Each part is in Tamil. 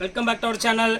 Welcome back to our channel.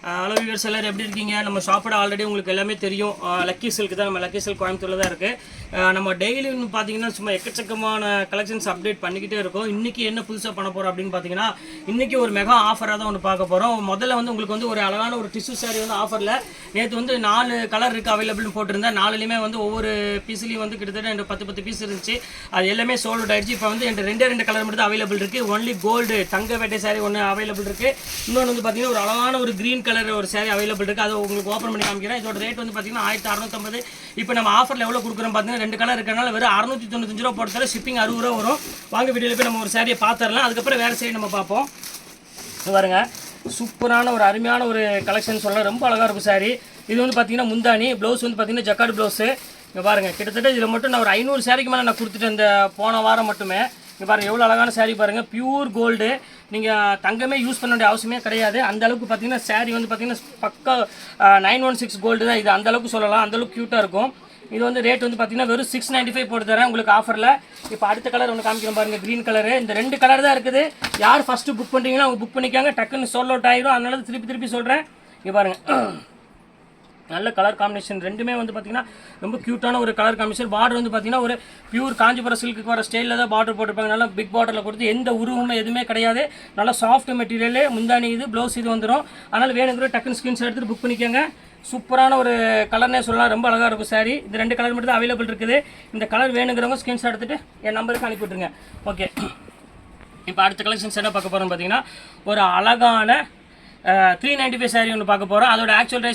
Hello viewers, எல்லோரும் எப்படி இருக்கீங்க? நம்ம ஷாப்போட ஆல்ரெடி உங்களுக்கு எல்லாமே தெரியும். லக்கி சில்க் தான், நம்ம லக்கி சில்க் கோயம்புத்தூரில் தான் இருக்குது. நம்ம டெய்லி பார்த்தீங்கன்னா சும்மா எக்கச்சக்கமான கலெக்ஷன்ஸ் அப்டேட் பண்ணிக்கிட்டே இருக்கோம். இன்றைக்கி என்ன புதுசாக பண்ண போகிறோம் அப்படின்னு பார்த்தீங்கன்னா, இன்றைக்கி ஒரு மெகா ஆஃபராக தான் ஒன்று பார்க்க போகிறோம். முதல்ல உங்களுக்கு ஒரு அழகான ஒரு டிஷ்யூ சாரி ஆஃபரில் நேற்று 4 கலர் இருக்குது அவைலபிள்னு போட்டிருந்தேன். 4லையுமே ஒவ்வொரு பீஸ்லேயும் கிட்டத்தட்ட எனக்கு 10 பீஸ் இருந்துச்சு. அது எல்லாமே சோல்ட் அவுட் ஆகிடுச்சு. இப்போ எனக்கு 2 கலர் மட்டும் தான் அவைலபிள் இருக்குது. ஒன்லி கோல்டு தங்க வேட்டை சாரி ஒன்று அவைலபிள் இருக்குது. இன்னொன்று பார்த்தீங்கன்னா ஒரு அழகான ஒரு க்ரீன் கலர் ஒரு சாரி அவைலபிள் இருக்குது. அதை உங்களுக்கு ஓப்பன் பண்ணி காமிக்கிறேன். இதோட ரேட் பார்த்தீங்கன்னா 1650. இப்போ நம்ம ஆஃபரில் எவ்வளோ கொடுக்குறோம் பார்த்தீங்கன்னா 2 கலர் இருக்கிறனால வெறும் 695 ரூபா போடுறதால ஷிப்பிங் 60 ரூபா வரும். வாங்க வீடியோவில் போய் நம்ம ஒரு சாரியை பார்த்துடலாம். அதுக்கப்புறம் வேறு சாரி நம்ம பார்ப்போம். பாருங்க, சூப்பரான ஒரு அருமையான ஒரு கலெக்ஷன் சொல்லலாம். ரொம்ப அழகாக இருக்கும் சாரி. இது பார்த்தீங்கன்னா முந்தானி ப்ளவுஸ் பார்த்தீங்கன்னா ஜக்கார்டு ப்ளவுஸு. இங்கே பாருங்கள், கிட்டத்தட்ட இதில் மட்டும் நான் ஒரு 500 சாரிக்கு மேலே நான் கொடுத்துட்டேன் இந்த போன வாரம் மட்டுமே. இங்கே பாருங்கள் எவ்வளோ அழகான சாரீ பாருங்கள். பியூர் கோல்டு, நீங்கள் தங்கமே யூஸ் பண்ண வேண்டிய அவசியமே கிடையாது. அந்தளவுக்கு பார்த்தீங்கன்னா சாரீ பார்த்தீங்கன்னா பக்கா 916 கோல்டு தான். இது அந்தளவுக்கு சொல்லலாம், அந்தளவுக்கு க்யூட்டாக இருக்கும். இது ரேட் பார்த்தீங்கன்னா வெறும் 695 போட்டு தரேன் உங்களுக்கு ஆஃபரில். இப்போ அடுத்த கலர் ஒன்று காமிக்கிறோம் பாருங்கள், க்ரீன் கலரு. இந்த 2 கலர் தான் இருக்குது. யார் ஃபஸ்ட்டு புக் பண்ணுறீங்கன்னா அவங்க புக் பண்ணிக்காங்க, டக்குன்னு சோல்ட் அவுட் ஆகிடும். அதனால திருப்பி சொல்கிறேன். இங்கே பாருங்கள், நல்ல கலர் காம்பினேஷன். ரெண்டுமே பார்த்தீங்கன்னா ரொம்ப க்யூட்டான ஒரு கலர் காம்பினேஷன். பார்டர் பார்த்தீங்கன்னா ஒரு பியூர் காஞ்சிபுரம் சில்க்கு வர ஸ்டைலில் தான் பார்டர் போட்டிருப்பாங்க. நல்லா பிக் பார்டரில் கொடுத்து எந்த உருவமே எதுவுமே கிடையாது. நல்லா சாஃப்ட் மெட்டீரியல். முந்தானி இது, ப்ளவுஸ் இது வந்துடும். அதனால் வேணுங்கிற டக்குன்னு ஸ்க்ரீன்ஷாட் எடுத்துகிட்டு புக் பண்ணிக்கோங்க. சூப்பரான ஒரு கலர்னே சொல்லலாம். ரொம்ப அழகாக இருக்கும் சாரி. இந்த 2 கலர் மட்டும் தான் அவைலபிள் இருக்குது. இந்த கலர் வேணுங்கிறவங்க ஸ்க்ரீன்ஷாட் எடுத்துகிட்டு என் நம்பருக்கு அனுப்பிவிட்ருங்க. ஓகே, இப்போ அடுத்த கலெக்ஷன்ஸ் என்ன பார்க்க போகிறோம்னு பார்த்தீங்கன்னா ஒரு அழகான 395 சாரி ஒன்று பார்க்க போகிறோம். அதோட ஆக்சுவல்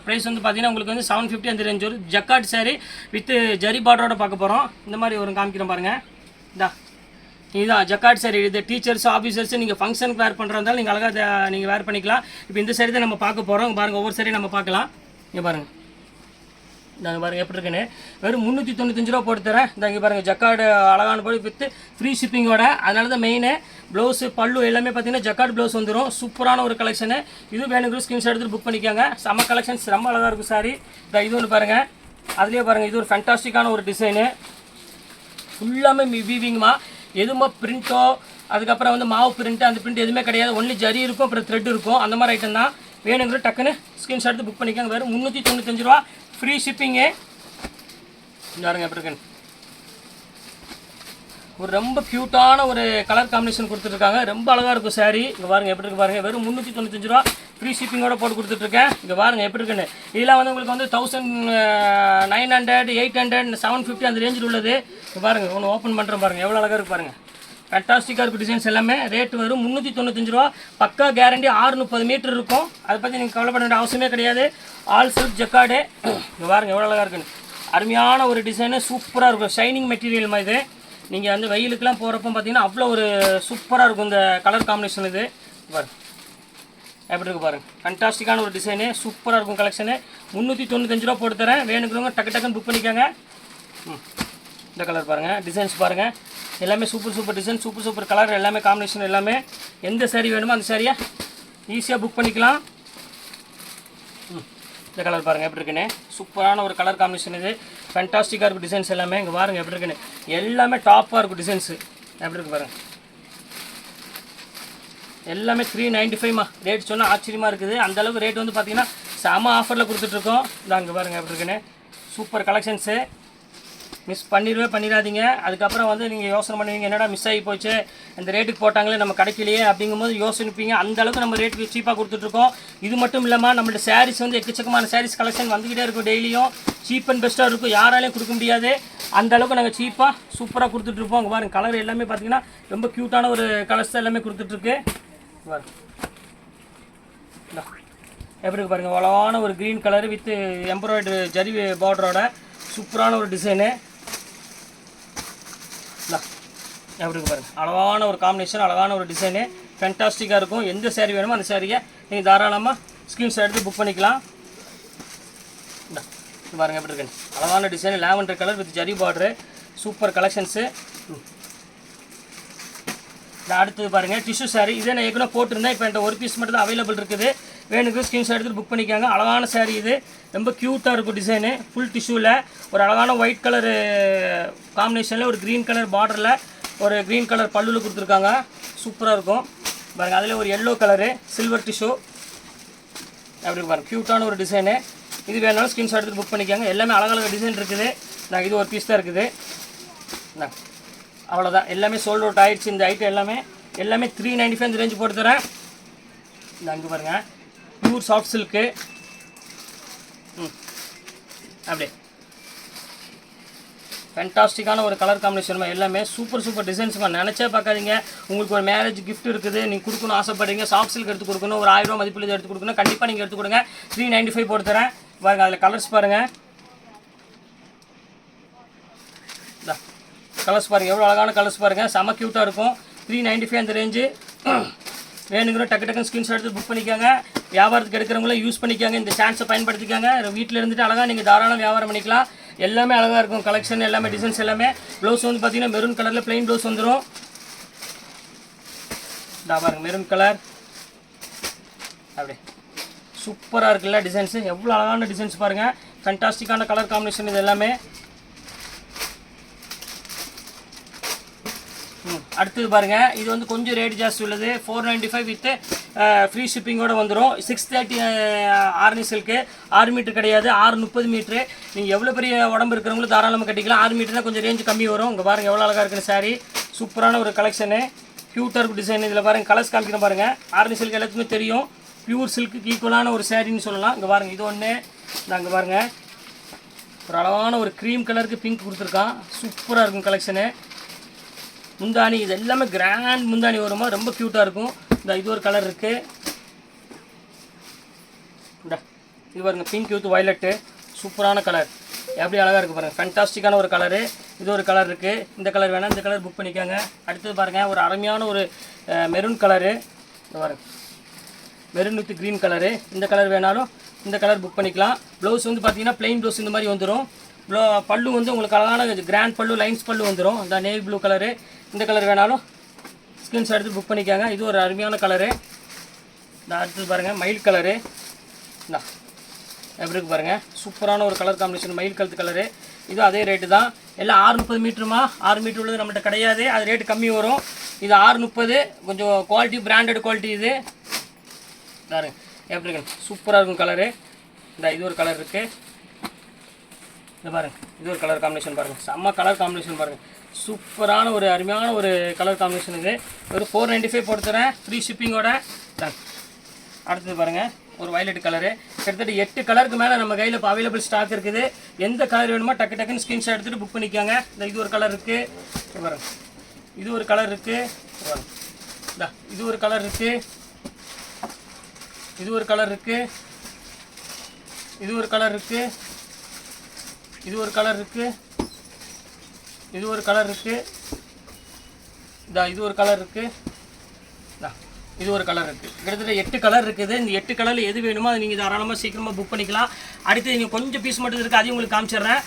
ப்ரைஸ் பார்த்தீங்கன்னா உங்களுக்கு 750 அந்த ரேஞ்ச் வரும். ஜக்கார்ட் சாரி வித் ஜரி பார்டரோட பார்க்க போகிறோம். இந்த மாதிரி ஒரு காமிக்கிறோம் பாருங்கள். இதுதான் ஜக்கார்ட் சாரி. இது டீச்சர்ஸ் ஆஃபீஸர்ஸ் நீங்கள் ஃபங்க்ஷனுக்கு வேர் பண்ணுறதாலும் நீங்கள் அழகாக நீங்கள் வேர் பண்ணிக்கலாம். இப்போ இந்த சாரி தான் நம்ம பார்க்க போகிறோம். பாருங்கள், ஒவ்வொரு சாரி நம்ம பார்க்கலாம். இங்கே பாருங்கள், நாங்கள் பாருங்கள் எப்படி இருக்குன்னு. வெறும் 395 ரூபா போட்டு தரேன். இங்கே பாருங்கள், ஜக்கார்டு அழகான போய் வித் ஃப்ரீ ஷிப்பிங்கோட. அதனால தான் மெயின் ப்ளவுஸு பல்லு எல்லாமே பார்த்தீங்கன்னா ஜக்கார்டு ப்ளவுஸ் வந்துடும். சூப்பரான ஒரு கலெக்ஷனு. இது வேணுங்கிற ஸ்க்ரீன்ஷாட் எடுத்து புக் பண்ணிக்கோங்க. செம்ம கலெக்ஷன்ஸ், ரொம்ப அழகாக இருக்கும் சாரி. இது ஒன்று பாருங்கள், அதுலேயே பாருங்கள், இது ஒரு ஃபேண்டாஸ்டிக்கான ஒரு டிசைனு. ஃபுல்லாமே வீவிங்மா, எதுவுமே பிரிண்ட்டோ அதுக்கப்புறம் மாவு பிரிண்ட்டு அந்த பிரிண்ட் எதுவுமே கிடையாது. ஒன்லி ஜரி இருக்கும், அப்புறம் த்ரெட் இருக்கும். அந்த மாதிரி ஐட்டம் தான். வேணுங்கிற டக்குன்னு ஸ்க்ரீன்ஷாட் எடுத்து புக் பண்ணிக்கோங்க. வெறும் 395 ரூபா ஃப்ரீ ஷிப்பிங்கு. பாருங்க எப்படி இருக்குன்னு. ஒரு ரொம்ப க்யூட்டான ஒரு கலர் காம்பினேஷன் கொடுத்துட்ருக்காங்க. ரொம்ப அழகாக இருக்கும் சாரி. இங்கே பாருங்கள் எப்படி இருக்கு பாருங்கள். வெறும் 395 ரூபா ஃப்ரீ ஷிப்பிங்கோட போட்டு கொடுத்துட்ருக்கேன். இங்கே பாருங்கள் எப்படி இருக்குன்னு. இதெல்லாம் உங்களுக்கு 1900, 800, 750 அந்த ரேஞ்சில் உள்ளது. இங்கே பாருங்கள், ஒன்று ஓப்பன் பண்ணுறேன் பாருங்கள், எவ்வளோ அழகாக இருக்குது பாருங்கள். ஃபேண்டாஸ்டிக்காக இருக்கும் டிசைன்ஸ் எல்லாமே. ரேட் வரும் 395 ரூபா. பக்கா கேரண்டி 630 மீட்டர் இருக்கும். அதை பற்றி நீங்கள் கவலைப்பட வேண்டிய அவசியமே கிடையாது. All silk jacquard. இங்கே பாருங்கள் எவ்வளோ அழகாக இருக்குன்னு. அருமையான ஒரு டிசைனு, சூப்பராக இருக்கும். ஷைனிங் மெட்டீரியல் மாதிரி இது. நீங்கள் வெயிலுக்கெலாம் போகிறப்போ பார்த்தீங்கன்னா அவ்வளோ ஒரு சூப்பராக இருக்கும் இந்த கலர் காம்பினேஷன். இது பாருங்கள் எப்படி இருக்குது பாருங்கள். ஃபேண்டாஸ்டிக்கான ஒரு டிசைனு, சூப்பராக இருக்கும் கலெக்ஷனு. 395 ரூபா போட்டு தரேன். வேணுங்கிறவங்க டக்குன்னு புக் பண்ணிக்கோங்க. இந்த கலர் பாருங்கள், டிசைன்ஸ் பாருங்கள், எல்லாமே சூப்பர் டிசைன், சூப்பர் கலர், எல்லாமே காம்பினேஷன் எல்லாமே. எந்த சாரீ வேணுமோ அந்த சாரியை ஈஸியாக புக் பண்ணிக்கலாம். இந்த கலர் பாருங்கள் எப்படி இருக்குன்னு. சூப்பரான ஒரு கலர் காம்பினேஷன். இது ஃபேண்டாஸ்டிக்காக இருக்கும் டிசைன்ஸ் எல்லாமே. இங்கே பாருங்கள் எப்படி இருக்குன்னு. எல்லாமே டாப்பாக இருக்கும் டிசைன்ஸு. எப்படி இருக்குது பாருங்கள். எல்லாமே 395மா ரேட் சொன்னால் ஆச்சரியமாக இருக்குது. அந்தளவுக்கு ரேட் பார்த்தீங்கன்னா செம ஆஃபரில் கொடுத்துட்ருக்கோம். இங்கே பாருங்கள் எப்படி இருக்குன்னு. Super collections. மிஸ் பண்ணிடாதீங்க. அதுக்கப்புறம் நீங்கள் யோசனை பண்ணுவீங்க, என்னடா மிஸ் ஆகி போச்சு, இந்த ரேட்டுக்கு போட்டாங்களே நம்ம கிடைக்கலையே அப்படிங்கும்போது யோசனைப்பீங்க. அந்தளவுக்கு நம்ம ரேட்டுக்கு சீப்பாக கொடுத்துட்ருக்கோம். இது மட்டும் இல்லாமல் நம்மள்ட்ட சாரீஸ் எக்கச்சக்கமான சாரீஸ் கலெக்ஷன் வந்துக்கிட்டே இருக்கும். டெய்லியும் சீப் அண்ட் பெஸ்ட்டாக இருக்கும். யாராலையும் கொடுக்க முடியாது. அந்தளவுக்கு நாங்கள் சீப்பாக சூப்பராக கொடுத்துட்ருப்போம். அங்கே பாருங்கள், கலர் எல்லாமே பார்த்தீங்கன்னா ரொம்ப க்யூட்டான ஒரு கலர்ஸ் எல்லாமே கொடுத்துட்ருக்கு. எப்படி பாருங்கள், அழகான ஒரு green colour with embroidery zari பார்டரோட சூப்பரான ஒரு டிசைனு. எப்படி பாருங்கள், அழகான ஒரு காம்பினேஷன், அழகான ஒரு டிசைனு, ஃபேண்டாஸ்டிக்காக இருக்கும். எந்த சாரீ வேணுமோ அந்த சாரியை நீங்கள் தாராளமாக ஸ்க்ரீன்ஷாட் எடுத்து புக் பண்ணிக்கலாம். பாருங்கள் எப்படி இருக்குன்னு. அழகான design, lavender colour with zari border, super collections. அடுத்தது பாருங்கள், டிஷ்யூ சாரீ. இதே நான் ஏற்கனவே போட்டிருந்தேன். இப்போ என்கிட்ட ஒரு பீஸ் மட்டும் தான் அவைலபிள் இருக்குது. வேணுக்கு ஸ்க்ரீன்ஷாட் எடுத்து புக் பண்ணிக்காங்க. அழகான சாரீ இது. ரொம்ப க்யூட்டாக இருக்கும் டிசைனு. ஃபுல் டிஷ்யூவில் ஒரு அழகான ஒயிட் கலர் காம்பினேஷனில் ஒரு க்ரீன் கலர் பார்டரில் ஒரு க்ரீன் கலர் பல்லுவில் கொடுத்துருக்காங்க. சூப்பராக இருக்கும். பாருங்கள். அதில் ஒரு எல்லோ கலரு சில்வர் டிஷ்யூ அப்படி பாருங்கள், க்யூட்டான ஒரு டிசைனு. இது வேணாலும் ஸ்கிரீன்ஷாட் எடுத்து புக் பண்ணிக்கோங்க. எல்லாமே அழகழக டிசைன் இருக்குது. நான் இது ஒரு பீஸ் தான் இருக்குது. அவ்வளோதான், எல்லாமே சோல்ட் அவுட் ஆகிடுச்சு. இந்த ஐட்டம் எல்லாமே 395 இந்த ரேஞ்சு போட்டு தரேன். இந்த அங்கே பாருங்கள், பியூர் சாஃப்ட் சில்க்கு. அப்படியே ஃபேண்டாஸ்டிக்கான ஒரு கலர் காம்பினேஷன். எல்லாமே சூப்பர் டிசைன்ஸுமா. நினச்சே பார்க்காதீங்க. உங்களுக்கு ஒரு மேரேஜ் கிஃப்ட் இருக்குது, நீங்கள் கொடுக்கணும் ஆசைப்படுறீங்க, சாஃப்ட் சில்க் எடுத்து கொடுக்கணும், ஒரு 1000 ரூபா மதிப்புள்ள எடுத்து கொடுக்கணும், கண்டிப்பாக நீங்கள் எடுத்து கொடுங்க. 395 போட்டு தரேன். பாருங்கள், அதில் கலர்ஸ் பாருங்கள். கலர்ஸ் பாருங்கள், எவ்வளோ அழகான கலர்ஸ் பாருங்கள், செம க்யூட்டாக இருக்கும். 395 அந்த ரேஞ்சு. வேணுங்கிற டக்கு ஸ்க்ரீன்ஷாட் எடுத்து புக் பண்ணிக்கோங்க. வியாபாரத்துக்கு எடுக்கிறவங்களும் யூஸ் பண்ணிக்கோங்க. இந்த சான்ஸை பயன்படுத்திக்கோங்க. வீட்டில் இருந்துட்டு அழகாக நீங்கள் தாராளம் வியாபாரம் பண்ணிக்கலாம். எல்லாமே அழகாக இருக்கும். கலெக்ஷன் எல்லாமே டிசைன்ஸ் எல்லாமே. ப்ளவுஸ் வந்து பார்த்தீங்கன்னா மெரூன் கலரில் ப்ளைன் ப்ளவுஸ் வந்துடும். பாருங்கள், மெரூன் கலர் அப்படியே சூப்பராக இருக்குல்ல டிசைன்ஸு. எவ்வளோ அழகான டிசைன்ஸ் பாருங்கள். ஃபேண்டாஸ்டிக்கான கலர் காம்பினேஷன் இது எல்லாமே. அடுத்தது பாருங்கள், இது வந்து கொஞ்சம் ரேட் ஜாஸ்தி உள்ளது. 495 வித் ஃப்ரீ ஷிப்பிங்கோடு வந்துடும். 630 ஆர்னி சில்க்கு. 6 மீட்ரு கிடையாது, 630 மீட்ரு. நீங்கள் எவ்வளோ பெரிய உடம்பு இருக்கிறவங்களும் தாராளமாக கட்டிக்கலாம். 6 மீட்டர்னா கொஞ்சம் ரேஞ்சு கம்மி வரும். இங்கே பாருங்கள் எவ்வளோ அழகாக இருக்குன்னு சாரீ. சூப்பரான ஒரு கலெக்ஷனு, க்யூட்டாக இருக்கும் டிசைன். இதில் பாருங்கள் கலர்ஸ் காமிக்கிறேன் பாருங்கள். ஆர்னி சில்க் எல்லாத்துக்குமே தெரியும், பியூர் சில்க்கு ஈக்குவலான ஒரு சாரின்னு சொல்லலாம். இங்கே பாருங்கள், இது ஒன்று. இங்கே பாருங்கள், ஒரு அழகான ஒரு க்ரீம் கலருக்கு பிங்க் கொடுத்துருக்கான். சூப்பராக இருக்கும் கலெக்ஷனு. முந்தானி இது எல்லாமே கிராண்ட் முந்தானி வருமா, ரொம்ப க்யூட்டாக இருக்கும். இந்த இது ஒரு கலர் இருக்குது. இது பாருங்கள், பிங்க் வித் வயலட்டு. சூப்பரான கலர், எப்படி அழகாக இருக்குது பாருங்கள். ஃபேண்டாஸ்டிக்கான ஒரு கலரு. இது ஒரு கலர் இருக்குது. இந்த கலர் வேணால் இந்த கலர் புக் பண்ணிக்கோங்க. அடுத்தது பாருங்கள், ஒரு அருமையான ஒரு மெரூன் கலரு. இது பாருங்கள், மெரூன் வித் க்ரீன் கலரு. இந்த கலர் வேணாலும் இந்த கலர் புக் பண்ணிக்கலாம். ப்ளவுஸ் வந்து பார்த்தீங்கன்னா ப்ளைன் ப்ளவுஸ் இந்த மாதிரி வந்துடும். பல்லு வந்து உங்களுக்கு அழகான கிராண்ட் பல்லு, லைன்ஸ் பல்லு வந்துடும். இந்த நேவி ப்ளூ கலரு. இந்த கலர் வேணாலும் ஸ்கிரீன்ஷாட் எடுத்து புக் பண்ணிக்காங்க. இது ஒரு அருமையான கலரு. இந்த அடுத்தது பாருங்கள், மயில் கலரு. எப்படி இருக்கு பாருங்கள், சூப்பரான ஒரு கலர் காம்பினேஷன், மயில் கலத்து கலரு. இது அதே ரேட்டு தான். எல்லாம் 630 மீட்டருமா. 6 மீட்டர் உள்ளது நம்மகிட்ட கிடையாது, அது ரேட்டு கம்மி வரும். இது 630, கொஞ்சம் குவாலிட்டி, பிராண்டட் குவாலிட்டி. இது பாருங்க எப்படி இருக்கு, சூப்பராக இருக்கும் கலரு. இது ஒரு கலர் இருக்குது. இந்த பாருங்கள், இது ஒரு கலர் காம்பினேஷன் பாருங்கள், செம்ம கலர் காம்பினேஷன் பாருங்கள். சூப்பரான ஒரு அருமையான ஒரு கலர் காம்பினேஷன். இது ஒரு 495 போட்டு தரேன், ஃப்ரீ ஷிப்பிங்கோட. அடுத்தது பாருங்கள், ஒரு வயலட் கலரு. கிட்டத்தட்ட 8 கலருக்கு மேலே நம்ம கையில் இப்போ அவைலபிள் ஸ்டாக் இருக்குது. எந்த கலர் வேணுமோ டக்குன்னு ஸ்க்ரீன்ஷாட் எடுத்துகிட்டு புக் பண்ணிக்கோங்க. இது ஒரு கலர் இருக்குது பாருங்கள், இது ஒரு கலர் இருக்குது. இது ஒரு கலர் இருக்குது, இது ஒரு கலர் இருக்குது, இது ஒரு கலர் இருக்குது, இது ஒரு கலர் இருக்குது, இது ஒரு கலர் இருக்குது, இது ஒரு கலர் இருக்குது, இது ஒரு கலர் இருக்குது. கிட்டத்தட்ட 8 கலர் இருக்குது. இந்த 8 கலரில் எது வேணுமோ அதை நீங்கள் தாராளமாக சீக்கிரமாக புக் பண்ணிக்கலாம். அடுத்து நீங்கள் கொஞ்சம் பீஸ் மட்டும் இருக்குது, அதையும் உங்களுக்கு காமிச்சிடுறேன்.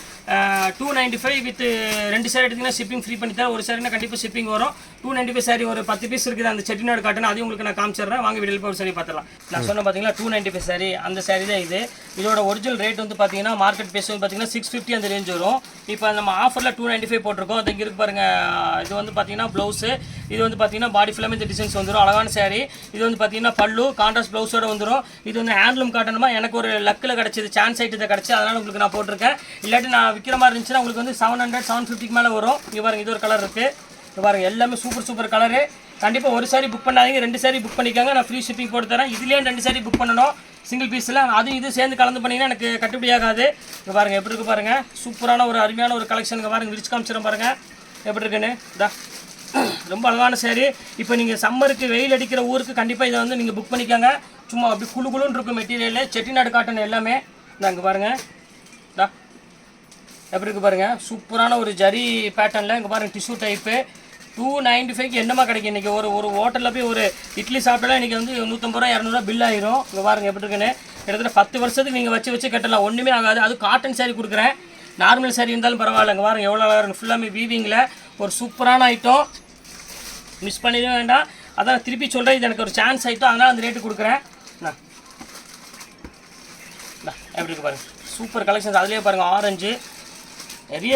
295 வித் 2 சாரி எடுத்திங்கன்னா ஷிப்பிங் ஃப்ரீ பண்ணி தரேன். ஒரு சாரினா கண்டிப்பாக ஷிப்பிங் வரும். 295 சாரி ஒரு 10 பீஸ் இருக்குது. அந்த செட்டிநாடு காட்டன் அதையும் உங்களுக்கு நான் காமிச்சிடுறேன். வாங்க வீடியோவில் போய் ஒரு சாரி பார்த்துலாம். நான் சொன்ன பார்த்தீங்களா 295 சாரி, அந்த சாரி தான் இது. இதோட ஒரிஜினல் ரேட் வந்து பார்த்தீங்கன்னா மார்க்கெட் பேஸ் வந்து பார்த்தீங்கன்னா 650 அந்த ரேஞ்ச் வரும். இப்போ நம்ம ஆஃபரில் 295 போட்டிருக்கோம். அது இங்கே இருக்கு பாருங்கள். இது வந்து பார்த்தீங்கன்னா ப்ளவுஸு. இது வந்து பார்த்தீங்கன்னா பாடி ஃபுல்லாமே இந்த டிசைன்ஸ் வந்துடும். அழகான சாரி. இது வந்து பார்த்தீங்கன்னா பல்லு கான்ட்ராஸ்ட் ப்ளவுஸோட வந்துடும். இது வந்து ஹேண்ட்லூம் காட்டணுமா, எனக்கு ஒரு லக்கில் கிடச்சிது, சான்ஸ் ஆகிட்டு இதை கிடச்சி, அதனால் உங்களுக்கு நான் போட்டிருக்கேன். இல்லாட்டி நான் விற்கிற மாதிரி இருந்துச்சுன்னா உங்களுக்கு வந்து 700 750க்கு மேலே வரும். இங்கே பாருங்கள், இது ஒரு கலர் இருக்குது. இங்கே பாருங்கள், எல்லாமே சூப்பர் கலரு. கண்டிப்பாக ஒரு சாரி புக் பண்ணாதீங்க, 2 சாரி புக் பண்ணிக்காங்க. நான் ஃப்ரீ ஷிப்பிங் போட்டு தரேன். இதுலேயே 2 சாரி புக் பண்ணணும் சிங்கிள் பீஸில். அதுவும் இது சேர்ந்து கலந்து பண்ணிங்கன்னா எனக்கு கட்டுப்படி ஆகாது. இங்கே பாருங்கள் எப்படி இருக்குது பாருங்கள், சூப்பரான ஒரு அருமையான ஒரு கலெக்ஷன். இங்கே பாருங்கள், விரிச்சு காமிச்சிடும் பாருங்கள் எப்படி இருக்குன்னு. ரொம்ப அழகான சாரி. இப்போ நீங்கள் சம்மருக்கு வெயில் அடிக்கிற ஊருக்கு கண்டிப்பாக இதை வந்து நீங்கள் புக் பண்ணிக்காங்க. சும்மா அப்படி குழுன்னு இருக்கும் மெட்டீரியல். செட்டிநாடு காட்டன் எல்லாமே. இங்கே பாருங்கள், எப்படி இருக்குது பாருங்கள், சூப்பரான ஒரு ஜரி பேட்டர்னில். இங்கே பாருங்கள், டிஷ்யூ டைப்பு. 295க்கு என்னமா கிடைக்கும். இன்றைக்கி ஒரு ஹோட்டலில் போய் ஒரு இட்லி சாப்பிட்டாலும் இன்றைக்கி வந்து 150 ரூபா 200 ரூபா பில் ஆயிரும். இங்கே பாருங்கள் எப்படி இருக்குன்னு. கிட்டத்தட்ட 10 வருஷத்துக்கு நீங்கள் வச்சு கட்டலாம், ஒன்றுமே ஆகாது. அது காட்டன் சாரி கொடுக்குறேன். நார்மல் சாரி இருந்தாலும் பரவாயில்ல. இங்கே பாருங்கள் எவ்வளோ அழகாக ஃபுல்லாமே வீவிங்கில் ஒரு சூப்பரான ஐட்டம். மிஸ் பண்ணிடவே வேண்டாம். அதான் திருப்பி சொல்கிறேன், இது எனக்கு ஒரு சான்ஸ் ஐட்டம், அதனால் அந்த ரேட்டு கொடுக்குறேன். எப்படி இருக்கு பாருங்கள், சூப்பர் கலெக்ஷன்ஸ். அதுலேயே பாருங்கள், ஆரஞ்சு நிறைய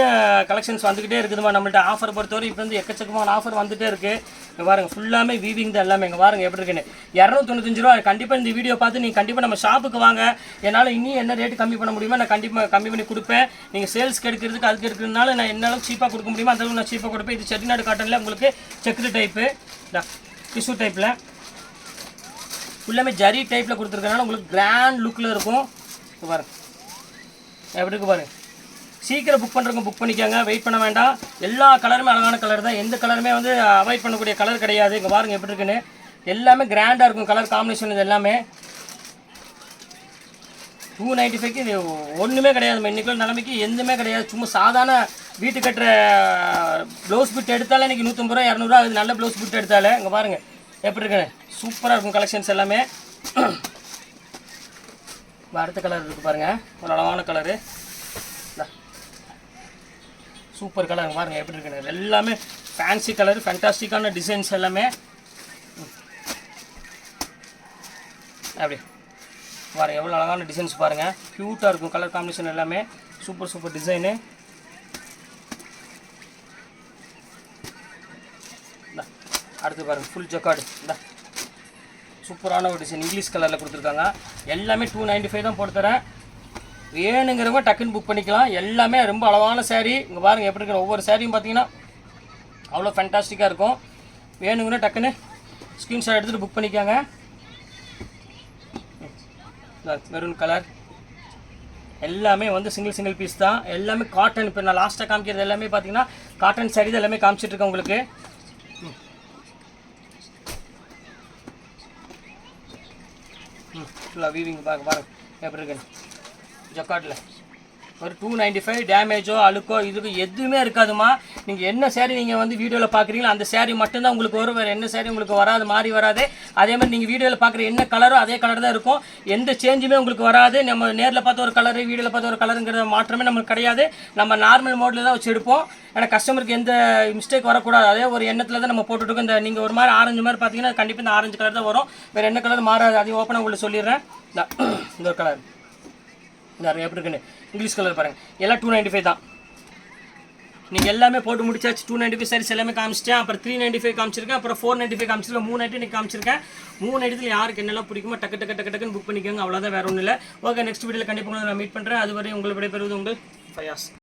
கலெக்ஷன்ஸ் வந்துக்கிட்டே இருக்குதுமா நம்மள்ட்ட. ஆஃபர் பொறுத்தவரை இப்போ வந்து எக்கச்சக்கமான ஆஃபர் வந்துகிட்டே இருக்குது. இங்கே பாருங்கள் ஃபுல்லாமே வீவிங் தான் எல்லாமே. இங்கே பாருங்கள் எப்படி இருக்குன்னு. 295 ரூபா. கண்டிப்பாக இந்த வீடியோ பார்த்து நீங்கள் கண்டிப்பாக நம்ம ஷாப்புக்கு வாங்க. என்னால் இன்னும் என்ன ரேட்டு கம்மி பண்ண முடியுமோ நான் கண்டிப்பாக கம்மி பண்ணி கொடுப்பேன். நீங்கள் சேல்ஸ்க்கு எடுக்கிறதுக்கு அதுக்கு எடுக்கிறதுனால நான் என்ன அளவுக்கு சீப்பாக கொடுக்க முடியுமோ அந்தளவுக்கு நான் சீப்பாக கொடுப்பேன். இது செட்டிநாடு காட்டனில் உங்களுக்கு செக்குடு டைப்பு, டிஷ்யூ டைப்பில் ஃபுல்லாமே ஜரி டைப்பில் கொடுத்துருக்கனால உங்களுக்கு கிராண்ட் லுக்கில் இருக்கும். பாருங்கள் எப்படி இருக்கு பாருங்கள். சீக்கிரம் புக் பண்ணுறவங்க புக் பண்ணிக்கோங்க, வெயிட் பண்ண வேண்டாம். எல்லா கலருமே அழகான கலர் தான். எந்த கலருமே வந்து அவாய்ட் பண்ணக்கூடிய கலர் கிடையாது. இங்கே பாருங்கள் எப்படி இருக்குன்னு. எல்லாமே கிராண்டாக இருக்கும் கலர் காம்பினேஷன். இது எல்லாமே 295க்கு இது ஒன்றுமே கிடையாது. இன்றைக்குள்ள நிலைமைக்கு எதுவுமே கிடையாது. சும்மா சாதாரண வீட்டு கட்டுற ப்ளவுஸ் பிட் எடுத்தாலே இன்றைக்கி 150 ரூபா 200 ரூபா. அது நல்ல ப்ளவுஸ் பிட் எடுத்தாலே. இங்கே பாருங்கள் எப்படி இருக்குன்னு. சூப்பராக இருக்கும் கலெக்ஷன்ஸ் எல்லாமே. அடுத்த கலர் இருக்குது பாருங்கள், ஒரு அழகான கலரு. சூப்பர் கலர் பாருங்கள் எப்படி இருக்குன்னு. எல்லாமே ஃபேன்சி கலர், ஃபேண்டாஸ்டிக்கான டிசைன்ஸ் எல்லாமே. அப்படி பாருங்கள் எவ்வளோ அழகான டிசைன்ஸ் பாருங்கள். க்யூட்டாக இருக்கும் கலர் காம்பினேஷன் எல்லாமே. Super super design. அடுத்து பாருங்கள் ஃபுல் ஜக்கார்டு. சூப்பரான ஒரு டிசைன் இங்கிலீஷ் கலரில் கொடுத்துருக்காங்க. எல்லாமே 295 தான் போட்டு தரேன். வேணுங்கிறவங்க டக்குன்னு புக் பண்ணிக்கலாம். எல்லாமே ரொம்ப அழகான சேரீ. இங்கே பாருங்கள் எப்படி இருக்குன்னு. ஒவ்வொரு சேரீயும் பார்த்தீங்கன்னா அவ்வளோ ஃபேண்டாஸ்டிக்காக இருக்கும். வேணுங்கிற டக்குன்னு ஸ்க்ரீன்ஷாட் எடுத்துகிட்டு புக் பண்ணிக்கோங்க. மெரூன் கலர் எல்லாமே வந்து சிங்கிள் பீஸ் தான். எல்லாமே காட்டன். இப்போ நான் லாஸ்ட்டாக காமிக்கிறது எல்லாமே பார்த்தீங்கன்னா காட்டன் சாரீ தான் எல்லாமே காமிச்சிட்ருக்கேன் உங்களுக்கு. ஃபுல்லாக வீவிங் பாருங்கள் எப்படி இருக்குன்னு. ஜக்கார்டில் ஒரு 295. டேமேஜோ அழுக்கோ இதுக்கு எதுவுமே இருக்காதுமா. நீங்கள் என்ன சேரீ நீங்கள் வந்து வீடியோவில் பார்க்குறீங்களோ அந்த சேரீ மட்டும்தான் உங்களுக்கு வரும். வேறு என்ன சேரீ உங்களுக்கு வராது, மாறி வராது. அதே மாதிரி நீங்கள் வீடியோவில் பார்க்குற என்ன கலரோ அதே கலர் தான் இருக்கும். எந்த சேஞ்சுமே உங்களுக்கு வராது. நம்ம நேரில் பார்த்த ஒரு கலரு, வீடியோவில் பார்த்த ஒரு கலருங்கிற மாற்றமே நமக்கு கிடையாது. நம்ம நார்மல் மோடில் தான் வச்சு எடுப்போம். ஏன்னா கஸ்டமருக்கு எந்த மிஸ்டேக் வரக்கூடாது. அதே ஒரு எண்ணத்தில் தான் நம்ம போட்டுருக்கோம். இந்த நீங்கள் ஒரு மாதிரி ஆரஞ்சு மாதிரி பார்த்தீங்கன்னா கண்டிப்பாக இந்த ஆரஞ்சு கலர் தான் வரும். வேறு என்ன கலர் மாறாது. அதையும் ஓப்பனாக உங்களுக்கு சொல்லிடுறேன். இந்த ஒரு கலர் எப்படி இருக்குன்னு. இங்கிலீஷ் கலர் பாருங்கள். எல்லாம் 295 தான். நீங்கள் எல்லாமே போட்டு முடிச்சாச்சு. 295 சாரீஸ் எல்லாமே காமிச்சிட்டேன். அப்புறம் 395 காமிச்சிருக்கேன். அப்புறம் 495 காமிச்சிருக்கேன். 3 ஐட்டம் நீங்கள் காமிச்சிருக்கேன். 3 ஐட்டத்தில் யாருக்கு என்னெல்லாம் பிடிக்குமோ டக்குன்னு புக் பண்ணிக்கோங்க. அவ்வளோதான், வேறு ஒன்றும் இல்லை. ஓகே, நெக்ஸ்ட் வீடியோவில் கண்டிப்பாக நான் மீட் பண்ணுறேன். அதுவரை உங்களை விடைபெறுவது உங்கள் ஃபயாஸ்.